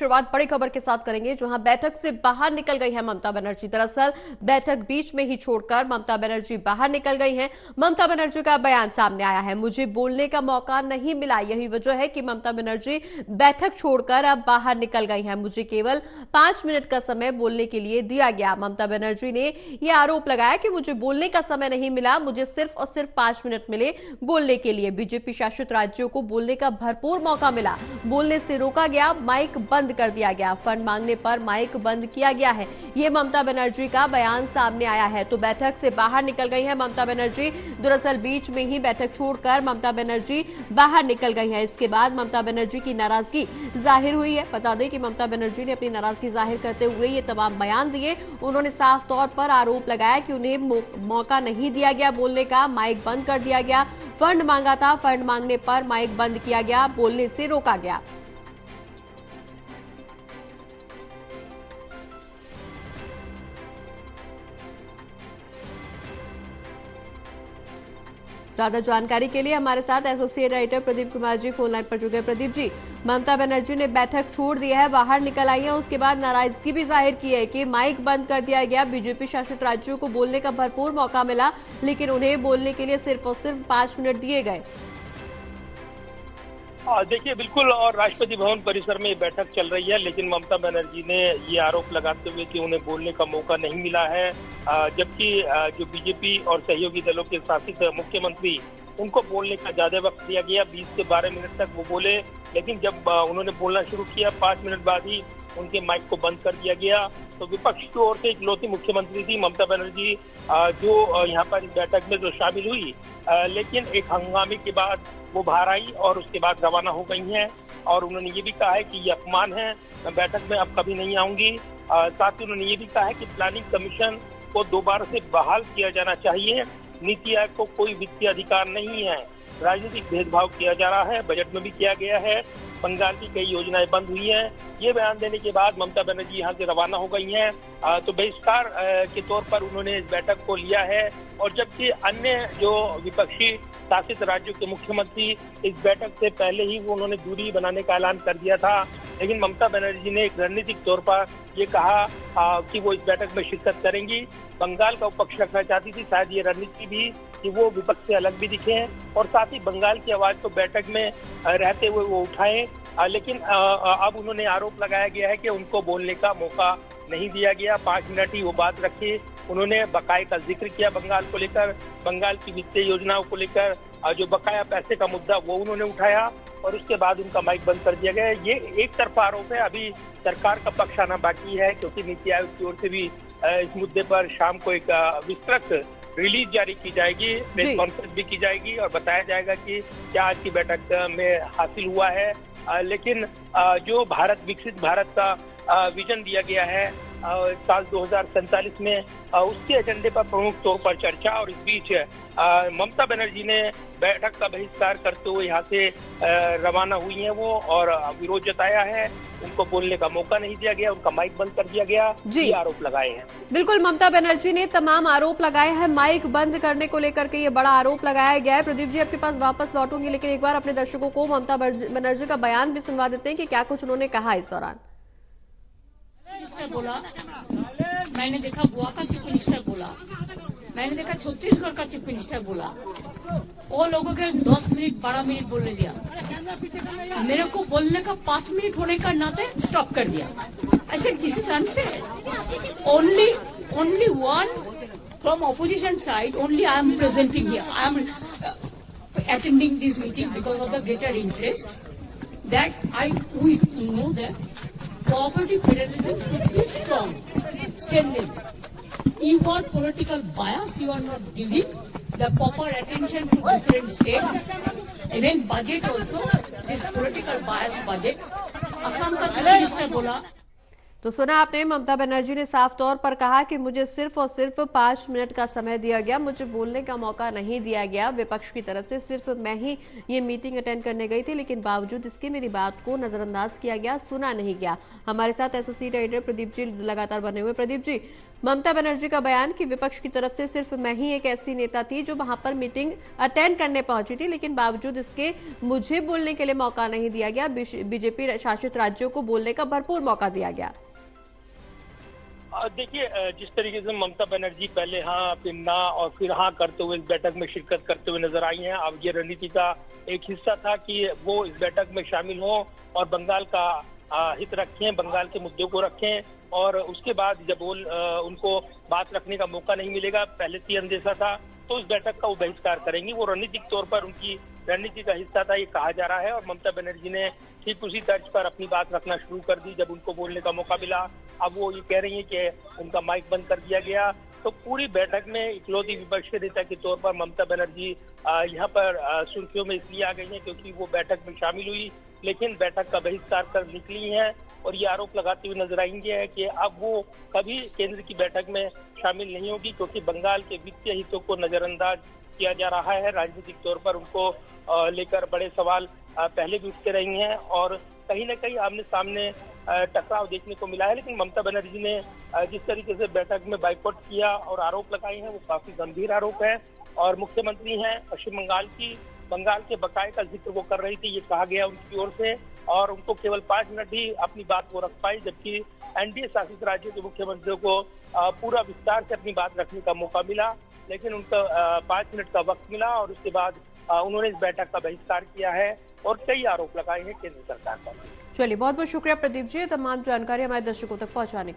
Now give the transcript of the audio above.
शुरुआत बड़ी खबर के साथ करेंगे, जहां बैठक से बाहर निकल गई है ममता बनर्जी। दरअसल बैठक बीच में ही छोड़कर ममता बनर्जी बाहर निकल गई हैं। ममता बनर्जी का बयान सामने आया है, मुझे बोलने का मौका नहीं मिला। यही वजह है कि ममता बनर्जी बैठक छोड़कर अब बाहर निकल गई है। मुझे केवल 5 मिनट का समय बोलने के लिए दिया गया। ममता बनर्जी ने यह आरोप लगाया कि मुझे बोलने का समय नहीं मिला, मुझे सिर्फ और सिर्फ 5 मिनट मिले बोलने के लिए। बीजेपी शासित राज्यों को बोलने का भरपूर मौका मिला, बोलने से रोका गया, माइक बंद कर दिया गया। फंड मांगने पर माइक बंद किया गया है। ये ममता बनर्जी का बयान सामने आया है। तो बैठक से बाहर निकल गई है ममता बनर्जी। दरअसल बीच में ही बैठक छोड़कर ममता बनर्जी बाहर निकल गई है। इसके बाद ममता बनर्जी की नाराजगी जाहिर हुई है। बता दें कि ममता बनर्जी ने अपनी नाराजगी जाहिर करते हुए ये तमाम बयान दिए। उन्होंने साफ तौर पर आरोप लगाया कि उन्हें मौका नहीं दिया गया बोलने का, माइक बंद कर दिया गया। फंड मांगा था, फंड मांगने पर माइक बंद किया गया, बोलने से रोका गया। ज्यादा जानकारी के लिए हमारे साथ associate writer Pradeep Kumar ji phone line पर जुड़े। प्रदीप जी, ममता बनर्जी ने बैठक छोड़ दी है, बाहर निकल आई है, उसके बाद नाराजगी भी जाहिर की है कि माइक बंद कर दिया गया। बीजेपी शासित राज्यों को बोलने का भरपूर मौका मिला, लेकिन उन्हें बोलने के लिए सिर्फ और सिर्फ 5 मिनट दिए गए। देखिए, बिल्कुल, और राष्ट्रपति भवन परिसर में बैठक चल रही है, लेकिन ममता बनर्जी ने ये आरोप लगाते हुए कि उन्हें बोलने का मौका नहीं मिला है, जबकि जो बीजेपी और सहयोगी दलों के शासित मुख्यमंत्री उनको बोलने का ज्यादा वक्त दिया गया। 20 से 12 मिनट तक वो बोले, लेकिन जब उन्होंने बोलना शुरू किया 5 मिनट बाद ही उनके माइक को बंद कर दिया गया। तो विपक्ष की ओर से इकलौती मुख्यमंत्री थी ममता बनर्जी जो यहाँ पर बैठक में जो शामिल हुई, लेकिन एक हंगामे के बाद वो बाहर आई और उसके बाद रवाना हो गई हैं। और उन्होंने ये भी कहा है कि ये अपमान है, मैं बैठक में अब कभी नहीं आऊंगी। साथ ही उन्होंने ये भी कहा है कि प्लानिंग कमीशन को दोबारा से बहाल किया जाना चाहिए। नीति आयोग को कोई वित्तीय अधिकार नहीं है, राजनीतिक भेदभाव किया जा रहा है, बजट में भी किया गया है, बंगाल की कई योजनाएं बंद हुई हैं। ये बयान देने के बाद ममता बनर्जी यहाँ से रवाना हो गई हैं। तो बहिष्कार के तौर पर उन्होंने इस बैठक को लिया है। और जबकि अन्य जो विपक्षी शासित राज्यों के मुख्यमंत्री इस बैठक से पहले ही वो उन्होंने दूरी बनाने का ऐलान कर दिया था, लेकिन ममता बनर्जी ने एक रणनीतिक तौर पर ये कहा कि वो इस बैठक में शिरकत करेंगी। बंगाल का उपपक्ष रखना चाहती थी, शायद ये रणनीति भी कि वो विपक्ष से अलग भी दिखे और साथ ही बंगाल की आवाज को बैठक में रहते हुए वो उठाएं। लेकिन अब उन्होंने आरोप लगाया गया है कि उनको बोलने का मौका नहीं दिया गया। 5 मिनट ही वो बात रखी। उन्होंने बकाये का जिक्र किया बंगाल को लेकर, बंगाल की वित्तीय योजनाओं को लेकर जो बकाया पैसे का मुद्दा वो उन्होंने उठाया और उसके बाद उनका माइक बंद कर दिया गया। ये एक तरफा आरोप है। अभी सरकार का पक्ष आना बाकी है, क्योंकि नीति आयोग की ओर से भी इस मुद्दे पर शाम को एक विस्तृत रिलीज जारी की जाएगी, प्रेस कॉन्फ्रेंस भी की जाएगी और बताया जाएगा कि क्या आज की बैठक में हासिल हुआ है। लेकिन जो विकसित भारत का विजन दिया गया है साल 2047 में, उसके एजेंडे पर प्रमुख तौर पर चर्चा। और इस बीच ममता बनर्जी ने बैठक का बहिष्कार करते हुए यहाँ से रवाना हुई हैं वो, और विरोध जताया है। उनको बोलने का मौका नहीं दिया गया, उनका माइक बंद कर दिया गया, ये आरोप लगाए हैं। बिल्कुल, ममता बनर्जी ने तमाम आरोप लगाए हैं। माइक बंद करने को लेकर के ये बड़ा आरोप लगाया गया है। प्रदीप जी, आपके पास वापस लौटूंगी, लेकिन एक बार अपने दर्शकों को ममता बनर्जी का बयान भी सुनवा देते हैं कि क्या कुछ उन्होंने कहा इस दौरान। बोला, मैंने देखा गोवा का चीफ मिनिस्टर बोला, मैंने देखा छत्तीसगढ़ का चीफ मिनिस्टर बोला, वो लोगों के 10 मिनट 12 मिनट बोलने दिया, मेरे को बोलने का 5 मिनट होने का नाते स्टॉप कर दिया। ऐसे this is unfair. Only one from opposition side, only I am presenting here, I am attending this meeting because of the greater interest that we know that cooperative federalism should be strong, strengthened. You are political bias, you are not giving the proper attention to different states. Even budget also, this political bias budget. Assam का chief minister बोला। तो सुना आपने, ममता बनर्जी ने साफ तौर पर कहा कि मुझे सिर्फ और सिर्फ 5 मिनट का समय दिया गया, मुझे बोलने का मौका नहीं दिया गया। विपक्ष की तरफ से सिर्फ मैं ही ये मीटिंग अटेंड करने गई थी, लेकिन बावजूद इसके मेरी बात को नजरअंदाज किया गया, सुना नहीं गया। हमारे साथ एसोसिएट एडिटर प्रदीप जी लगातार बने हुए। प्रदीप जी, ममता बनर्जी का बयान कि विपक्ष की तरफ से सिर्फ मैं ही एक ऐसी नेता थी जो वहां पर मीटिंग अटेंड करने पहुंची थी, लेकिन बावजूद इसके मुझे बोलने के लिए मौका नहीं दिया गया। बीजेपी शासित राज्यों को बोलने का भरपूर मौका दिया गया। देखिए, जिस तरीके से ममता बनर्जी पहले हाँ फिर ना और फिर हाँ करते हुए इस बैठक में शिरकत करते हुए नजर आई हैं, अब ये रणनीति का एक हिस्सा था कि वो इस बैठक में शामिल हों और बंगाल का हित रखें, बंगाल के मुद्दों को रखें। और उसके बाद जब वो उनको बात रखने का मौका नहीं मिलेगा, पहले से अंदेशा था, तो इस बैठक का वो बहिष्कार करेंगी। वो रणनीतिक तौर पर उनकी रणनीति का हिस्सा था, ये कहा जा रहा है। और ममता बनर्जी ने ठीक उसी तर्ज पर अपनी बात रखना शुरू कर दी जब उनको बोलने का मौका मिला। अब वो ये कह रही है कि उनका माइक बंद कर दिया गया। तो पूरी बैठक में इकलौती विपक्ष के नेता के तौर पर ममता बनर्जी यहाँ पर सुर्खियों में इसलिए आ गई हैं क्योंकि वो बैठक में शामिल हुई, लेकिन बैठक का बहिष्कार कर निकली हैं। और ये आरोप लगाते हुए नजर आएंगे है कि अब वो कभी केंद्र की बैठक में शामिल नहीं होगी, क्योंकि बंगाल के वित्तीय हितों को नजरअंदाज किया जा रहा है। राजनीतिक तौर पर उनको लेकर बड़े सवाल पहले भी उठते रही हैं और कहीं न कहीं आमने सामने टकराव देखने को मिला है। लेकिन ममता बनर्जी ने जिस तरीके से बैठक में बाइकआउट किया और आरोप लगाए हैं, वो काफी गंभीर आरोप है। और मुख्यमंत्री हैं पश्चिम बंगाल की, बंगाल के बकाये का जिक्र वो कर रही थी, ये कहा गया उनकी ओर से, और उनको केवल 5 मिनट ही अपनी बात वो रख पाई, जबकि एनडीए शासित राज्यों के मुख्यमंत्रियों को पूरा विस्तार से अपनी बात रखने का मौका मिला, लेकिन उनको 5 मिनट का वक्त मिला और उसके बाद उन्होंने इस बैठक का बहिष्कार किया है और कई आरोप लगाए हैं केंद्र सरकार पर। चलिए, बहुत बहुत शुक्रिया प्रदीप जी, तमाम जानकारी हमारे दर्शकों तक पहुंचाने के